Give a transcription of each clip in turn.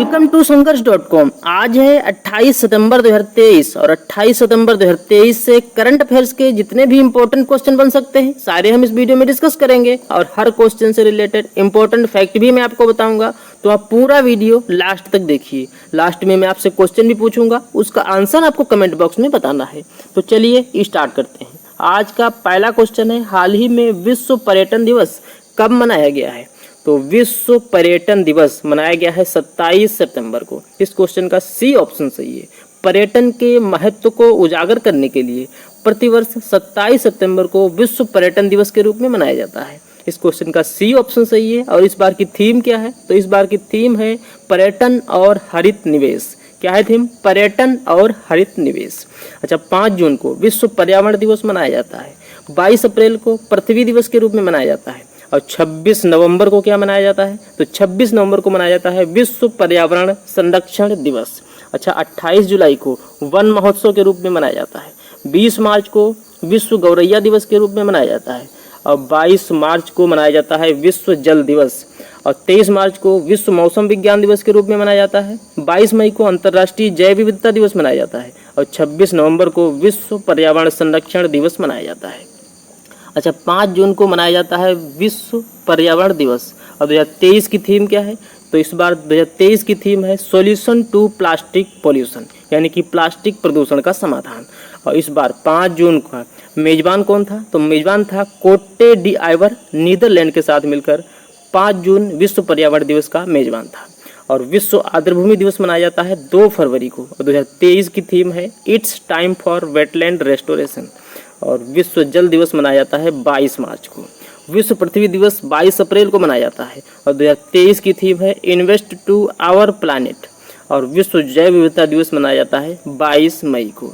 Welcome to संघर्ष.com। आज है 28 सितंबर 2023 और 28 सितंबर 2023 से करंट अफेयर्स के जितने भी इंपॉर्टेंट क्वेश्चन बन सकते हैं सारे हम इस वीडियो में डिस्कस करेंगे और हर क्वेश्चन से रिलेटेड इंपॉर्टेंट फैक्ट भी मैं आपको बताऊंगा। तो आप पूरा वीडियो लास्ट तक देखिए। लास्ट में मैं आपसे क्वेश्चन भी पूछूंगा, उसका आंसर आपको कमेंट बॉक्स में बताना है। तो चलिए स्टार्ट करते हैं। आज का पहला क्वेश्चन है, हाल ही में विश्व पर्यटन दिवस कब मनाया गया है? तो विश्व पर्यटन दिवस मनाया गया है 27 सितंबर को। इस क्वेश्चन का सी ऑप्शन सही है। पर्यटन के महत्व को उजागर करने के लिए प्रतिवर्ष 27 सितंबर को विश्व पर्यटन दिवस के रूप में मनाया जाता है। इस क्वेश्चन का सी ऑप्शन सही है। और इस बार की थीम क्या है? तो इस बार की थीम है पर्यटन और हरित निवेश। क्या है थीम? पर्यटन और हरित निवेश। अच्छा, 5 जून को विश्व पर्यावरण दिवस मनाया जाता है। 22 अप्रैल को पृथ्वी दिवस के रूप में मनाया जाता है। और 26 नवंबर को क्या मनाया जाता है? तो 26 नवंबर को मनाया जाता है विश्व पर्यावरण संरक्षण दिवस। अच्छा, 28 जुलाई को वन महोत्सव के रूप में मनाया जाता है। 20 मार्च को विश्व गौरैया दिवस के रूप में मनाया जाता है। और 22 मार्च को मनाया जाता है विश्व जल दिवस। और 23 मार्च को विश्व मौसम विज्ञान दिवस के रूप में मनाया जाता है। 22 मई को अंतर्राष्ट्रीय जैव विविधता दिवस मनाया जाता है। और 26 नवंबर को विश्व पर्यावरण संरक्षण दिवस मनाया जाता है। अच्छा, 5 जून को मनाया जाता है विश्व पर्यावरण दिवस। और 2023 की थीम क्या है? तो इस बार 2023 की थीम है सॉल्यूशन टू प्लास्टिक पॉल्यूशन, यानी कि प्लास्टिक प्रदूषण का समाधान। और इस बार 5 जून का मेजबान कौन था? तो मेजबान था कोटे डी आइवर, नीदरलैंड के साथ मिलकर 5 जून विश्व पर्यावरण दिवस का मेजबान था। और विश्व आर्द्रभूमि दिवस मनाया जाता है 2 फरवरी को। और 2023 की थीम है it's time for wetland restoration. और विश्व जल दिवस मनाया जाता है 22 मार्च को। विश्व पृथ्वी दिवस 22 अप्रैल को मनाया जाता है। और 2023 की थीम है इन्वेस्ट टू आवर प्लैनेट। और विश्व जैव विविधता दिवस मनाया जाता है 22 मई को।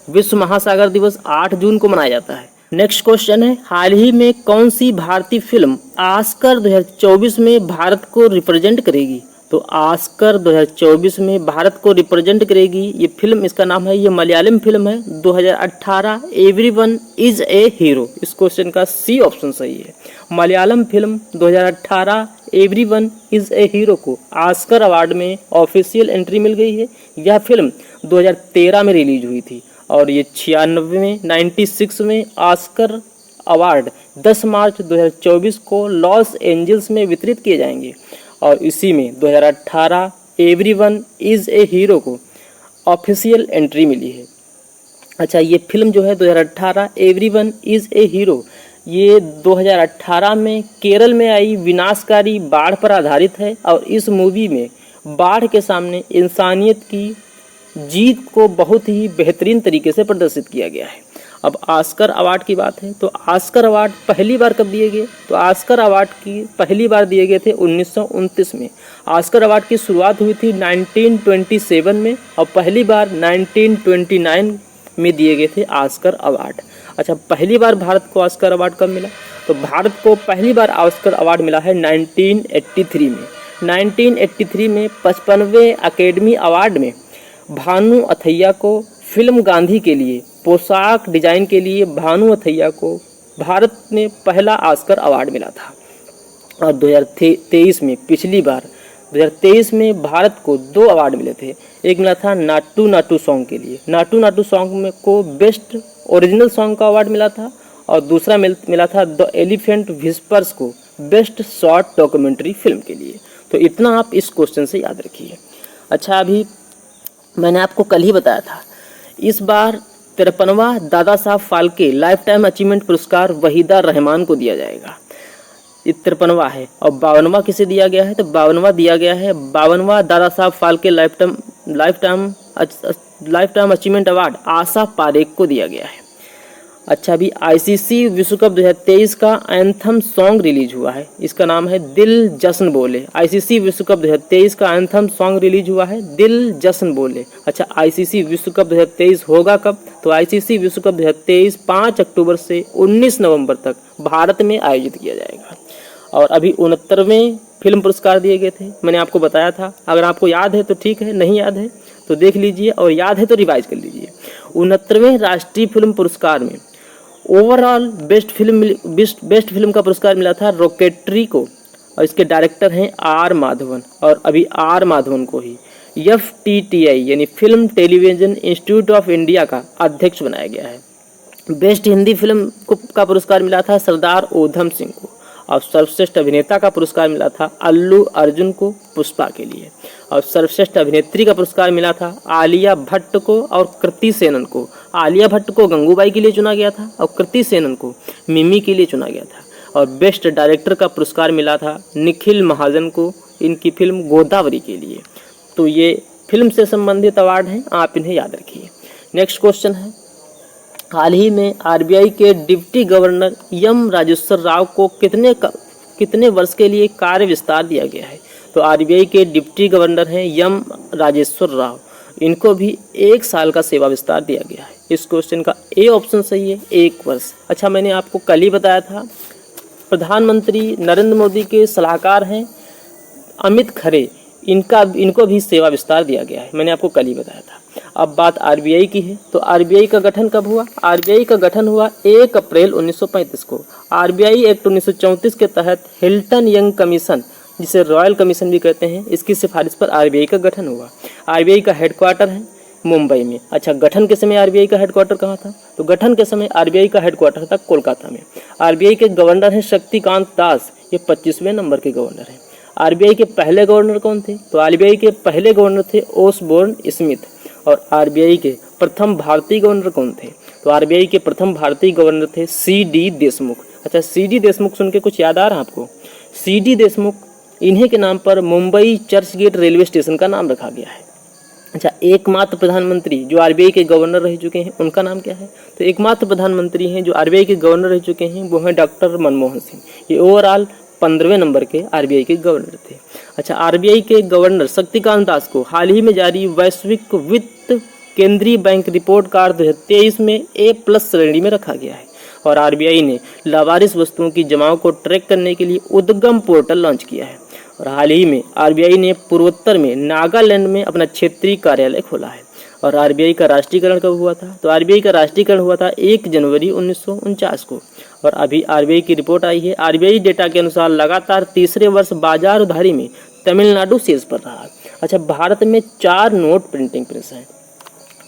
विश्व महासागर दिवस 8 जून को मनाया जाता है। नेक्स्ट क्वेश्चन है, हाल ही में कौन सी भारतीय फिल्म ऑस्कर 2024 में भारत को रिप्रेजेंट करेगी? तो ऑस्कर 2024 में भारत को रिप्रेजेंट करेगी ये फिल्म, इसका नाम है, ये मलयालम फिल्म है 2018 एवरीवन इज ए हीरो। इस क्वेश्चन का सी ऑप्शन सही है। Malayalam film 2018 everyone is a hero को ऑस्कर अवार्ड में ऑफिशियल एंट्री मिल गई है। यह फिल्म 2013 में रिलीज हुई थी और ये 96 में ऑस्कर अवार्ड 10 मार्च 2024 को लॉस एंजल्स में वितरित किए जाएंगे। और इसी में 2018 एवरीवन इज ए हीरो को ऑफिशियल एंट्री मिली है। अच्छा, ये फिल्म जो है 2018 एवरीवन इज ए हीरो, ये 2018 में केरल में आई विनाशकारी बाढ़ पर आधारित है। और इस मूवी में बाढ़ के सामने इंसानियत की जीत को बहुत ही बेहतरीन तरीके से प्रदर्शित किया गया है। अब ऑस्कर अवार्ड की बात है, तो ऑस्कर अवार्ड पहली बार कब दिए गए? तो ऑस्कर अवार्ड की पहली बार दिए गए थे 1929 में। ऑस्कर अवार्ड की शुरुआत हुई थी 1927 में और पहली बार 1929 में दिए गए थे ऑस्कर अवार्ड। अच्छा, पहली बार भारत को ऑस्कर अवार्ड कब मिला? तो भारत को पहली बार ऑस्कर अवार्ड मिला है 1983 में। 1983 में 55वें अकेडमी अवार्ड में भानु अथैया को फिल्म गांधी के लिए पोशाक डिजाइन के लिए भानु अथैया को भारत में पहला ऑस्कर अवार्ड मिला था। और 2023 में पिछली बार 2023 में भारत को 2 अवार्ड मिले थे। एक मिला था नाटू नाटू सॉन्ग के लिए, नाटू नाटू सॉन्ग में को बेस्ट ओरिजिनल सॉन्ग का अवार्ड मिला था। और दूसरा मिला था द एलिफेंट विस्पर्स को बेस्ट शॉर्ट डॉक्यूमेंट्री फिल्म के लिए। तो इतना आप इस क्वेश्चन से याद रखिए। अच्छा, अभी मैंने आपको कल ही बताया था, इस बार 53वां दादा Saheb Phalke lifetime achievement पुरस्कार वहीदा रहमान को दिया जाएगा। ये 53वां है। और 52वां किसे दिया गया है? तो 52वां दिया गया है 52वां Dada Saheb Phalke lifetime achievement award Asha Parekh को दिया गया है। अच्छा, अभी आईसीसी विश्व कप 2023 का एंथम सॉन्ग रिलीज हुआ है, इसका नाम है दिल जश्न बोले। आईसीसी विश्व कप 2023 का एंथम सॉन्ग रिलीज हुआ है दिल जश्न बोले। अच्छा, आईसीसी विश्व कप 2023 होगा कब? तो आईसीसी विश्व कप 2023 5 अक्टूबर से 19 नवंबर तक भारत में आयोजित किया जाएगा। और अभी 69वें फिल्म पुरस्कार दिए गए थे, मैंने आपको बताया था। अगर आपको याद है तो ठीक है, नहीं याद है तो देख लीजिए, और याद है तो रिवाइज कर लीजिए। 69वें राष्ट्रीय फिल्म पुरस्कार में ओवरऑल बेस्ट फिल्म का पुरस्कार मिला था रॉकेटरी को। और इसके डायरेक्टर हैं आर माधवन, और अभी आर माधवन को ही FTTI यानी film television institute of India का अध्यक्ष बनाया गया है। बेस्ट हिंदी फिल्म का पुरस्कार मिला था सरदार ऊधम सिंह को, और सर्वश्रेष्ठ अभिनेता का पुरस्कार मिला था अल्लू अर्जुन को पुष्पा के लिए, और सर्वश्रेष्ठ अभिनेत्री का पुरस्कार मिला था आलिया भट्ट को और कृति सेनन को। आलिया भट्ट को गंगूबाई के लिए चुना गया था और कृति सेनन को मिमी के लिए चुना गया था। और बेस्ट डायरेक्टर का पुरस्कार मिला था निखिल महाजन को, इनकी फिल्म गोदावरी के लिए। तो ये फिल्म से संबंधित अवार्ड हैं, आप इन्हें याद रखिए। नेक्स्ट क्वेश्चन है, हाल ही में RBI के deputy governor M Rajeshwar Rao को कितने वर्ष के लिए कार्य विस्तार दिया गया है? तो RBI के डिप्टी गवर्नर हैं एम राजेश्वर राव, इनको भी 1 साल का सेवा विस्तार दिया गया है। इस क्वेश्चन का ए ऑप्शन सही है, 1 वर्ष। अच्छा, मैंने आपको कल ही बताया था प्रधानमंत्री नरेंद्र मोदी के सलाहकार हैं अमित खरे, इनको भी सेवा विस्तार दिया गया है, मैंने आपको कल ही बताया था। अब बात RBI की है, तो RBI का गठन कब हुआ? RBI का गठन हुआ 1 अप्रैल 1935 को। RBI एक्ट 1934 के तहत हिल्टन यंग कमीशन, जिसे रॉयल कमीशन भी कहते हैं, इसकी सिफारिश पर RBI का गठन हुआ। RBI का हेडक्वार्टर है मुंबई में। अच्छा, गठन के समय RBI का हेडक्वार्टर कहाँ था? तो गठन के समय RBI का हेडक्वार्टर था कोलकाता में। RBI के गवर्नर हैं शक्तिकांत दास, ये 25वें नंबर के गवर्नर हैं। RBI के पहले गवर्नर कौन थे? तो RBI के पहले गवर्नर थे ओसबोर्न स्मिथ। और RBI के प्रथम भारतीय गवर्नर कौन थे? तो RBI के प्रथम भारतीय गवर्नर थे CD देशमुख। अच्छा, CD देशमुख सुन के कुछ याद आ रहा है आपको? CD देशमुख, इन्हीं के नाम पर Mumbai Churchgate railway station का नाम रखा गया है। अच्छा, एकमात्र प्रधानमंत्री जो RBI के गवर्नर रह चुके हैं, उनका नाम क्या है? तो एकमात्र प्रधानमंत्री हैं जो RBI के गवर्नर रह चुके हैं, वो हैं डॉक्टर मनमोहन सिंह। ये ओवरऑल 15वें नंबर के RBI के गवर्नर थे। अच्छा, RBI के गवर्नर शक्तिकांत दास को हाल ही में जारी वैश्विक वित्त केंद्रीय बैंक रिपोर्ट कार्ड 2023 में A+ श्रेणी में रखा गया है। और RBI ने लावारिस वस्तुओं की जमाओं को ट्रैक करने के लिए उद्गम पोर्टल लॉन्च किया है। और हाल ही में RBI ने पूर्वोत्तर में नागालैंड में अपना क्षेत्रीय कार्यालय खोला है। और RBI का राष्ट्रीयकरण कब हुआ था? तो RBI का राष्ट्रीयकरण हुआ था 1 जनवरी 1949 को। और अभी RBI की रिपोर्ट आई है, RBI डेटा के अनुसार लगातार तीसरे वर्ष बाजार उधारी में तमिलनाडु शीर्ष पर रहा। अच्छा, भारत में 4 नोट प्रिंटिंग प्रेस हैं,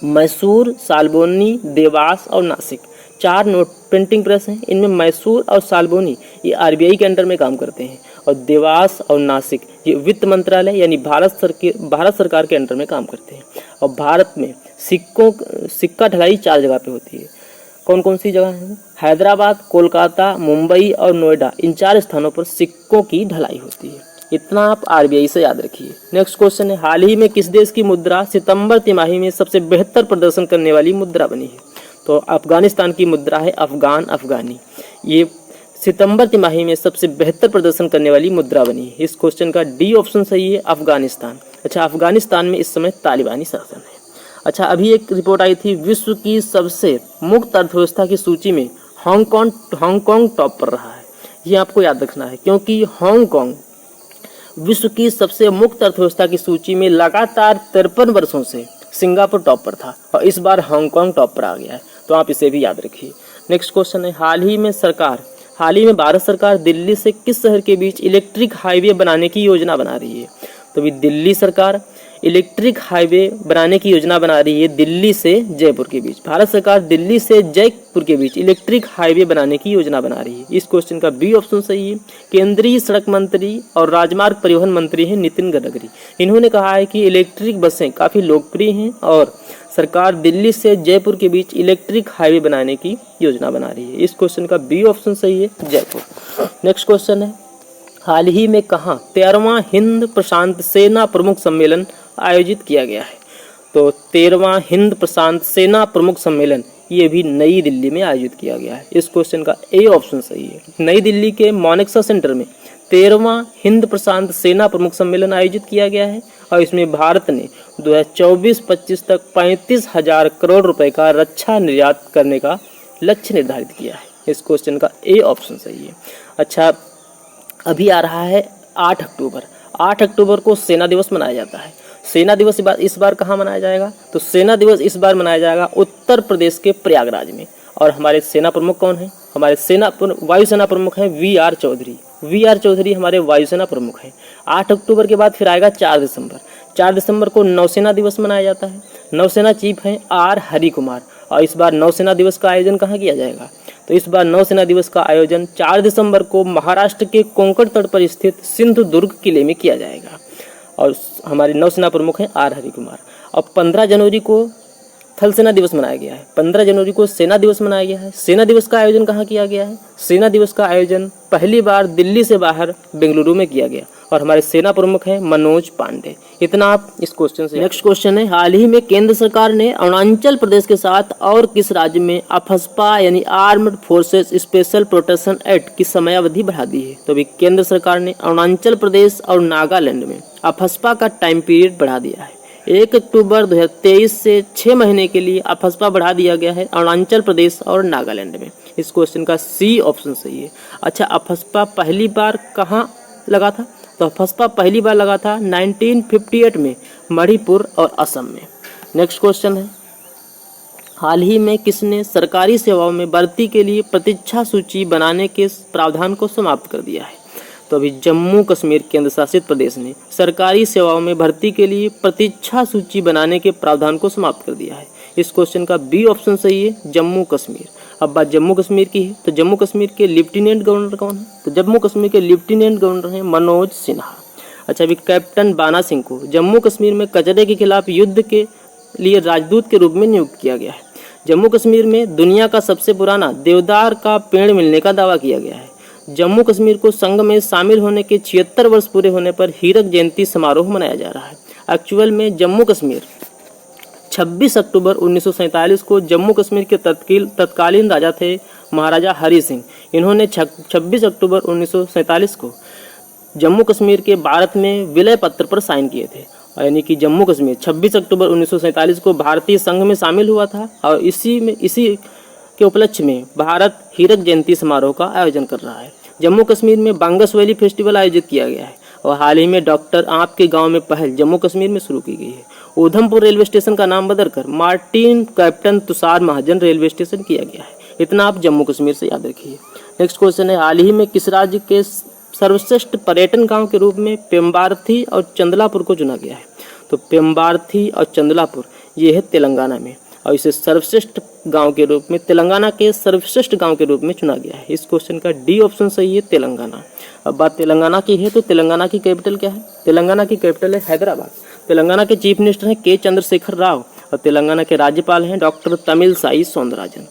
मैसूर, साल्बोनी, देवास और नासिक। 4 नोट प्रिंटिंग प्रेस हैं, इनमें मैसूर और साल्बोनी ये RBI के अंडर में काम करते हैं, और देवास और नासिक ये वित्त मंत्रालय यानी भारत सरकार के अंडर में काम करते हैं। और भारत में सिक्का ढलाई 4 जगह पे होती है। कौन कौन सी जगह है? हैदराबाद, कोलकाता, मुंबई और नोएडा, इन 4 स्थानों पर सिक्कों की ढलाई होती है। इतना आप RBI से याद रखिए। नेक्स्ट क्वेश्चन है, हाल ही में किस देश की मुद्रा सितंबर तिमाही में सबसे बेहतर प्रदर्शन करने वाली मुद्रा बनी है? तो अफगानिस्तान की मुद्रा है अफगानी। ये सितंबर तिमाही में सबसे बेहतर प्रदर्शन करने वाली मुद्रा बनी है। इस क्वेश्चन का डी ऑप्शन सही है, अफगानिस्तान। अच्छा, अफगानिस्तान में इस समय तालिबानी शासन है। अच्छा, अभी एक रिपोर्ट आई थी, विश्व की सबसे मुक्त अर्थव्यवस्था की सूची में हांगकांग टॉप पर रहा है। ये आपको याद रखना है, क्योंकि हांगकांग विश्व की सबसे मुक्त अर्थव्यवस्था की सूची में लगातार 53 वर्षों से सिंगापुर टॉप पर था, और इस बार हांगकांग टॉप पर आ गया है, तो आप इसे भी याद रखिए। नेक्स्ट क्वेश्चन है, हाल ही में भारत सरकार दिल्ली से किस शहर के बीच इलेक्ट्रिक हाईवे बनाने की योजना बना रही है? तो भी दिल्ली सरकार इलेक्ट्रिक हाईवे बनाने की योजना बना रही है दिल्ली से जयपुर के बीच। भारत सरकार दिल्ली से जयपुर के बीच इलेक्ट्रिक हाईवे बनाने की योजना बना रही है। इस क्वेश्चन का बी ऑप्शन सही है। केंद्रीय सड़क मंत्री और राजमार्ग परिवहन मंत्री हैं नितिन गडकरी। इन्होंने कहा है कि इलेक्ट्रिक बसें काफ़ी लोकप्रिय हैं और सरकार दिल्ली से जयपुर के बीच इलेक्ट्रिक हाईवे बनाने की योजना बना रही है। इस क्वेश्चन का बी ऑप्शन सही है, जयपुर। नेक्स्ट क्वेश्चन है, हाल ही में कहाँ 13वां हिंद प्रशांत सेना प्रमुख सम्मेलन आयोजित किया गया है? तो 13वां हिंद प्रशांत सेना प्रमुख सम्मेलन ये भी नई दिल्ली में आयोजित किया गया है। इस क्वेश्चन का ए ऑप्शन सही है। नई दिल्ली के मोनेक्सा सेंटर में 13वां हिंद प्रशांत सेना प्रमुख सम्मेलन आयोजित किया गया है और इसमें भारत ने 2024-25 तक 35,000 करोड़ रुपए का रक्षा निर्यात करने का लक्ष्य निर्धारित किया है। इस क्वेश्चन का ए ऑप्शन सही है। अच्छा, अभी आ रहा है 8 अक्टूबर। 8 अक्टूबर को सेना दिवस मनाया जाता है। सेना दिवस इस बार कहाँ मनाया जाएगा? तो सेना दिवस इस बार मनाया जाएगा उत्तर प्रदेश के प्रयागराज में। और हमारे सेना प्रमुख कौन हैं? हमारे वायुसेना प्रमुख हैं वी.आर. चौधरी। वी.आर. चौधरी हमारे वायुसेना प्रमुख हैं। 8 अक्टूबर के बाद फिर आएगा 4 दिसंबर। 4 दिसंबर को नौसेना दिवस मनाया जाता है। नौसेना चीफ हैं आर. हरि कुमार। और इस बार नौसेना दिवस का आयोजन कहाँ किया जाएगा? तो इस बार नौसेना दिवस का आयोजन 4 दिसंबर को महाराष्ट्र के कोंकण तट पर स्थित सिंधुदुर्ग किले में किया जाएगा। और हमारे नौसेना प्रमुख हैं आर. हरि कुमार। और 15 जनवरी को थल सेना दिवस मनाया गया है। 15 जनवरी को सेना दिवस मनाया गया है। सेना दिवस का आयोजन कहाँ किया गया है? सेना दिवस का आयोजन पहली बार दिल्ली से बाहर बेंगलुरु में किया गया और हमारे सेना प्रमुख हैं मनोज पांडे। इतना आप इस क्वेश्चन से। नेक्स्ट क्वेश्चन है, हाल ही में केंद्र सरकार ने अरुणाचल प्रदेश के साथ और किस राज्य में अफस्पा यानी armed forces special protection act की समयावधि बढ़ा दी है? तो अभी केंद्र सरकार ने अरुणाचल प्रदेश और नागालैंड में अफस्पा का टाइम पीरियड बढ़ा दिया है। 1 अक्टूबर 2023 से 6 महीने के लिए अफस्पा बढ़ा दिया गया है अरुणाचल प्रदेश और नागालैंड में। इस क्वेश्चन का सी ऑप्शन सही है। अच्छा, अफस्पा पहली बार कहाँ लगा था? तो अफस्पा पहली बार लगा था 1958 में मणिपुर और असम में। नेक्स्ट क्वेश्चन है, हाल ही में किसने सरकारी सेवाओं में भर्ती के लिए प्रतीक्षा सूची बनाने के प्रावधान को समाप्त कर दिया है? तो अभी जम्मू कश्मीर केंद्र शासित प्रदेश ने सरकारी सेवाओं में भर्ती के लिए प्रतीक्षा सूची बनाने के प्रावधान को समाप्त कर दिया है। इस क्वेश्चन का बी ऑप्शन सही है, जम्मू कश्मीर। अब बात जम्मू कश्मीर की है, तो जम्मू कश्मीर के लेफ्टिनेंट गवर्नर कौन है? तो जम्मू कश्मीर के लेफ्टिनेंट गवर्नर हैं मनोज सिन्हा। अच्छा, अभी कैप्टन बाना सिंह को जम्मू कश्मीर में कचरे के खिलाफ युद्ध के लिए राजदूत के रूप में नियुक्त किया गया है। जम्मू कश्मीर में दुनिया का सबसे पुराना देवदार का पेड़ मिलने का दावा किया गया है। जम्मू कश्मीर को संघ में शामिल होने के 76 वर्ष पूरे होने पर हीरक जयंती समारोह मनाया जा रहा है। एक्चुअल में जम्मू कश्मीर 26 अक्टूबर 1947 को जम्मू कश्मीर के तत्कालीन राजा थे महाराजा हरि सिंह। इन्होंने 26 अक्टूबर 1947 को जम्मू कश्मीर के भारत में विलय पत्र पर साइन किए थे। यानी कि जम्मू कश्मीर 26 अक्टूबर 1947 को भारतीय संघ में शामिल हुआ था और इसी के उपलक्ष्य में भारत हीरक जयंती समारोह का आयोजन कर रहा है। जम्मू कश्मीर में बांगस वैली फेस्टिवल आयोजित किया गया है और हाल ही में डॉक्टर आप के गांव में पहल जम्मू कश्मीर में शुरू की गई है। उधमपुर रेलवे स्टेशन का नाम बदलकर मार्टिन कैप्टन तुषार महाजन रेलवे स्टेशन किया गया है। इतना आप जम्मू कश्मीर से याद रखिए। नेक्स्ट क्वेश्चन है, हाल ही में किस राज्य के सर्वश्रेष्ठ पर्यटन गाँव के रूप में पेम्बार्थी और चंदलापुर को चुना गया है? तो पेम्बार्थी और चंदलापुर ये है तेलंगाना में और इसे सर्वश्रेष्ठ गांव के रूप में तेलंगाना के सर्वश्रेष्ठ गांव के रूप में चुना गया है। इस क्वेश्चन का डी ऑप्शन सही है, तेलंगाना। अब बात तेलंगाना की है, तो तेलंगाना की कैपिटल क्या है? तेलंगाना की कैपिटल है हैदराबाद। तेलंगाना के चीफ मिनिस्टर हैं के चंद्रशेखर राव और तेलंगाना के राज्यपाल हैं डॉक्टर तमिलसाई सौंदरराजन।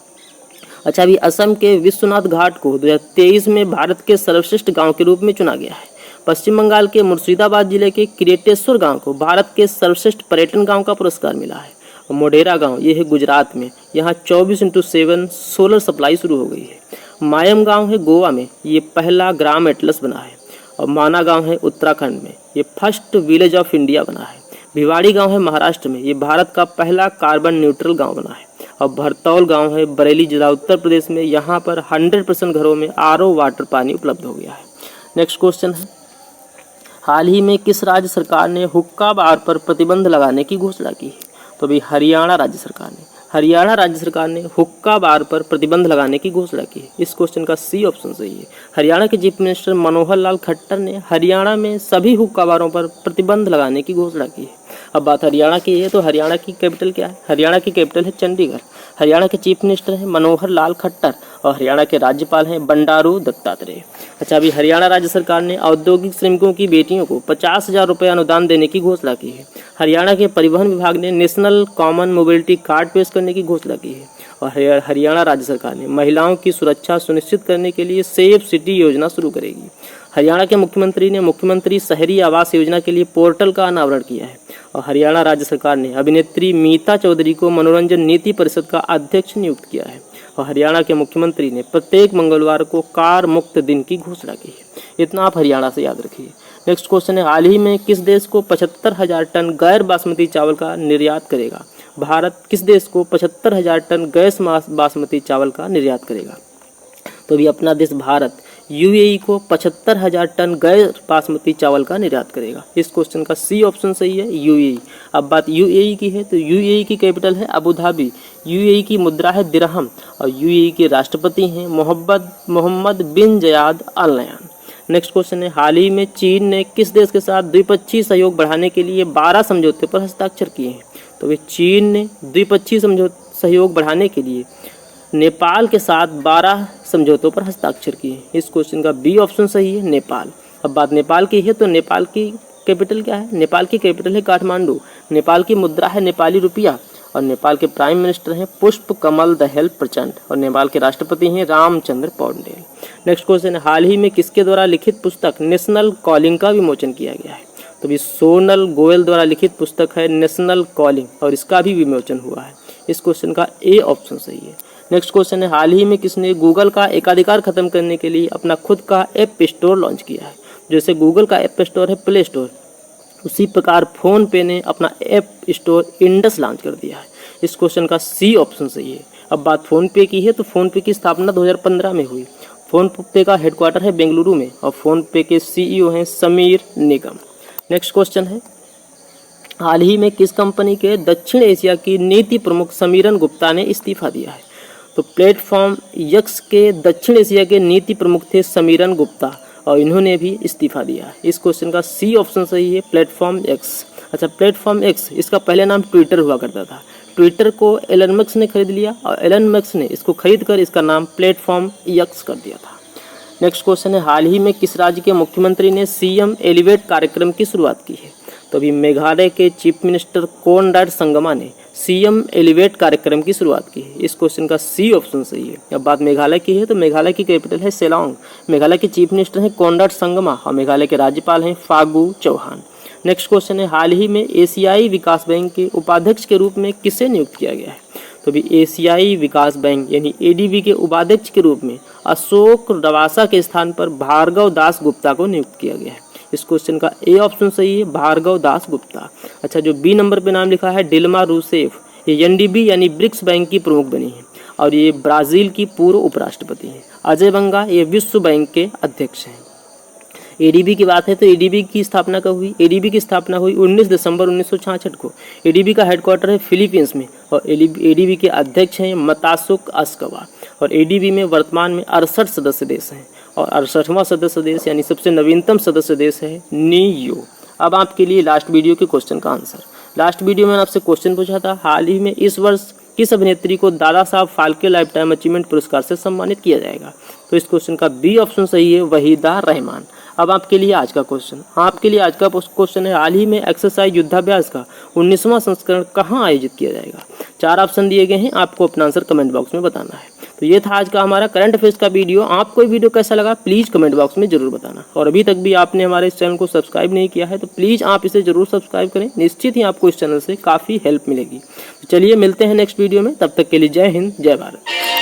अच्छा, अभी असम के विश्वनाथ घाट को 2023 में भारत के सर्वश्रेष्ठ गाँव के रूप में चुना गया है। पश्चिम बंगाल के मुर्शिदाबाद जिले के किरेटेश्वर गाँव को भारत के सर्वश्रेष्ठ पर्यटन गाँव का पुरस्कार मिला है। मोढेरा गांव ये है गुजरात में, यहाँ 24/7 सोलर सप्लाई शुरू हो गई है। मायम गांव है गोवा में, ये पहला ग्राम एटलस बना है। और माना गांव है उत्तराखंड में, ये फर्स्ट विलेज ऑफ इंडिया बना है। भिवाड़ी गांव है महाराष्ट्र में, ये भारत का पहला कार्बन न्यूट्रल गांव बना है। और भरतौल गांव है बरेली जिला उत्तर प्रदेश में, यहाँ पर 100% घरों में RO वाटर पानी उपलब्ध हो गया है। नेक्स्ट क्वेश्चन है, हाल ही में किस राज्य सरकार ने हुक्का बार पर प्रतिबंध लगाने की घोषणा की है? तो अभी हरियाणा राज्य सरकार ने हुक्का बार पर प्रतिबंध लगाने की घोषणा की है। इस क्वेश्चन का सी ऑप्शन सही है। हरियाणा के चीफ मिनिस्टर मनोहर लाल खट्टर ने हरियाणा में सभी हुक्का बारों पर प्रतिबंध लगाने की घोषणा की है। अब बात हरियाणा की है, तो हरियाणा की कैपिटल क्या है? हरियाणा की कैपिटल है चंडीगढ़। हरियाणा के चीफ मिनिस्टर हैं मनोहर लाल खट्टर और हरियाणा के राज्यपाल हैं बंडारू दत्तात्रेय। अच्छा, अभी हरियाणा राज्य सरकार ने औद्योगिक श्रमिकों की बेटियों को 50,000 रुपये अनुदान देने की घोषणा की है। हरियाणा के परिवहन विभाग ने नेशनल कॉमन मोबिलिटी कार्ड पेश करने की घोषणा की है। और हरियाणा राज्य सरकार ने महिलाओं की सुरक्षा सुनिश्चित करने के लिए सेफ सिटी योजना शुरू करेगी। हरियाणा के मुख्यमंत्री ने मुख्यमंत्री शहरी आवास योजना के लिए पोर्टल का अनावरण किया है। और हरियाणा राज्य सरकार ने अभिनेत्री मीता चौधरी को मनोरंजन नीति परिषद का अध्यक्ष नियुक्त किया है। और हरियाणा के मुख्यमंत्री ने प्रत्येक मंगलवार को कार मुक्त दिन की घोषणा की है। इतना आप हरियाणा से याद रखिए। नेक्स्ट क्वेश्चन है, हाल ही में किस देश को 75,000 टन गैर बासमती चावल का निर्यात करेगा? भारत किस देश को 75,000 टन गैर बासमती चावल का निर्यात करेगा? तो अभी अपना देश भारत यूएई को 75,000 टन गैर बासमती चावल का निर्यात करेगा। इस क्वेश्चन का सी ऑप्शन सही है, यूएई। अब बात यूएई की है तो यूएई की कैपिटल है अबू धाबी, यूएई की मुद्रा है दिरहम और यूएई के राष्ट्रपति हैं मोहम्मद बिन जयाद अल नह्यान। नेक्स्ट क्वेश्चन है, हाल ही में चीन ने किस देश के साथ द्विपक्षीय सहयोग बढ़ाने के लिए 12 समझौते पर हस्ताक्षर किए हैं? तो वे चीन ने द्विपक्षीय सहयोग बढ़ाने के लिए नेपाल के साथ 12 समझौतों पर हस्ताक्षर किए। इस क्वेश्चन का बी ऑप्शन सही है, नेपाल। अब बात नेपाल की है तो नेपाल की कैपिटल क्या है? नेपाल की कैपिटल है काठमांडू, नेपाल की मुद्रा है नेपाली रुपया और नेपाल के प्राइम मिनिस्टर हैं पुष्प कमल दहल प्रचंड और नेपाल के राष्ट्रपति हैं रामचंद्र पौडेल। नेक्स्ट क्वेश्चन है, हाल ही में किसके द्वारा लिखित पुस्तक नेशनल कॉलिंग का विमोचन किया गया है? तो भी सोनल गोयल द्वारा लिखित पुस्तक है नेशनल कॉलिंग और इसका भी विमोचन हुआ है। इस क्वेश्चन का ए ऑप्शन सही है। नेक्स्ट क्वेश्चन है, हाल ही में किसने गूगल का एकाधिकार खत्म करने के लिए अपना खुद का ऐप स्टोर लॉन्च किया है? जैसे गूगल का ऐप स्टोर है प्ले स्टोर, उसी प्रकार फोन पे ने अपना ऐप स्टोर इंडस लॉन्च कर दिया है। इस क्वेश्चन का सी ऑप्शन सही है। अब बात फोन पे की है तो फोन पे की स्थापना 2015 में हुई। फोन पे का हेडक्वार्टर है बेंगलुरु में और फोन पे के सीईओ हैं समीर निगम। नेक्स्ट क्वेश्चन है, हाल ही में किस कंपनी के दक्षिण एशिया की नीति प्रमुख समीरन गुप्ता ने इस्तीफा दिया है? तो प्लेटफॉर्म एक्स के दक्षिण एशिया के नीति प्रमुख थे समीरन गुप्ता और इन्होंने भी इस्तीफा दिया है। इस क्वेश्चन का सी ऑप्शन सही है, प्लेटफॉर्म एक्स। अच्छा, प्लेटफॉर्म एक्स इसका पहले नाम ट्विटर हुआ करता था। ट्विटर को एलन मस्क ने खरीद लिया और एलन मस्क ने इसको खरीद कर इसका नाम प्लेटफॉर्म एक्स कर दिया था। नेक्स्ट क्वेश्चन है, हाल ही में किस राज्य के मुख्यमंत्री ने सीएम एलिवेट कार्यक्रम की शुरुआत की है? तो अभी मेघालय के चीफ मिनिस्टर कोनराड संगमा ने सीएम एलिवेट कार्यक्रम की शुरुआत की है। इस क्वेश्चन का सी ऑप्शन सही है। अब बात मेघालय की है तो मेघालय की कैपिटल है शिलांग, मेघालय के चीफ मिनिस्टर हैं कोनराड संगमा और मेघालय के राज्यपाल हैं फागू चौहान। नेक्स्ट क्वेश्चन है, हाल ही में एशियाई विकास बैंक के उपाध्यक्ष के रूप में किसे नियुक्त किया गया है? तो अभी एशियाई विकास बैंक यानी एडीबी के उपाध्यक्ष के रूप में अशोक लवासा के स्थान पर भार्गव दास गुप्ता को नियुक्त किया गया है। इस क्वेश्चन का ए ऑप्शन सही है, भार्गव दास गुप्ता। अच्छा, जो बी नंबर पे नाम लिखा है डिल्मा रूसेफ, ये एनडीबी यानी ब्रिक्स बैंक की प्रमुख बनी है और ये ब्राजील की पूर्व उपराष्ट्रपति हैं। अजय बंगा ये विश्व बैंक के अध्यक्ष हैं। एडीबी की बात है तो एडीबी की स्थापना कब हुई? एडीबी की स्थापना हुई 19 दिसंबर 1966 को। एडीबी का हेडक्वार्टर है फिलीपींस में और एडीबी के अध्यक्ष हैं मतासुक अस्कवा और एडीबी में वर्तमान में 68 सदस्य देश हैं और 68वां सदस्य देश यानी सबसे नवीनतम सदस्य देश है नीयू। अब आपके लिए लास्ट वीडियो के क्वेश्चन का आंसर। लास्ट वीडियो में आपसे क्वेश्चन पूछा था, हाल ही में इस वर्ष किस अभिनेत्री को दादा Saheb Phalke lifetime achievement पुरस्कार से सम्मानित किया जाएगा? तो इस क्वेश्चन का बी ऑप्शन सही है, वहीदा रहमान। अब आपके लिए आज का क्वेश्चन है, हाल ही में एक्सरसाइज युद्धाभ्यास का 19वां संस्करण कहाँ आयोजित किया जाएगा? 4 ऑप्शन दिए गए हैं, आपको अपना आंसर कमेंट बॉक्स में बताना है। तो ये था आज का हमारा करंट अफेयर्स का वीडियो। आपको ये वीडियो कैसा लगा प्लीज़ कमेंट बॉक्स में जरूर बताना और अभी तक भी आपने हमारे इस चैनल को सब्सक्राइब नहीं किया है तो प्लीज़ आप इसे जरूर सब्सक्राइब करें, निश्चित ही आपको इस चैनल से काफ़ी हेल्प मिलेगी। तो चलिए मिलते हैं नेक्स्ट वीडियो में, तब तक के लिए जय हिंद जय भारत।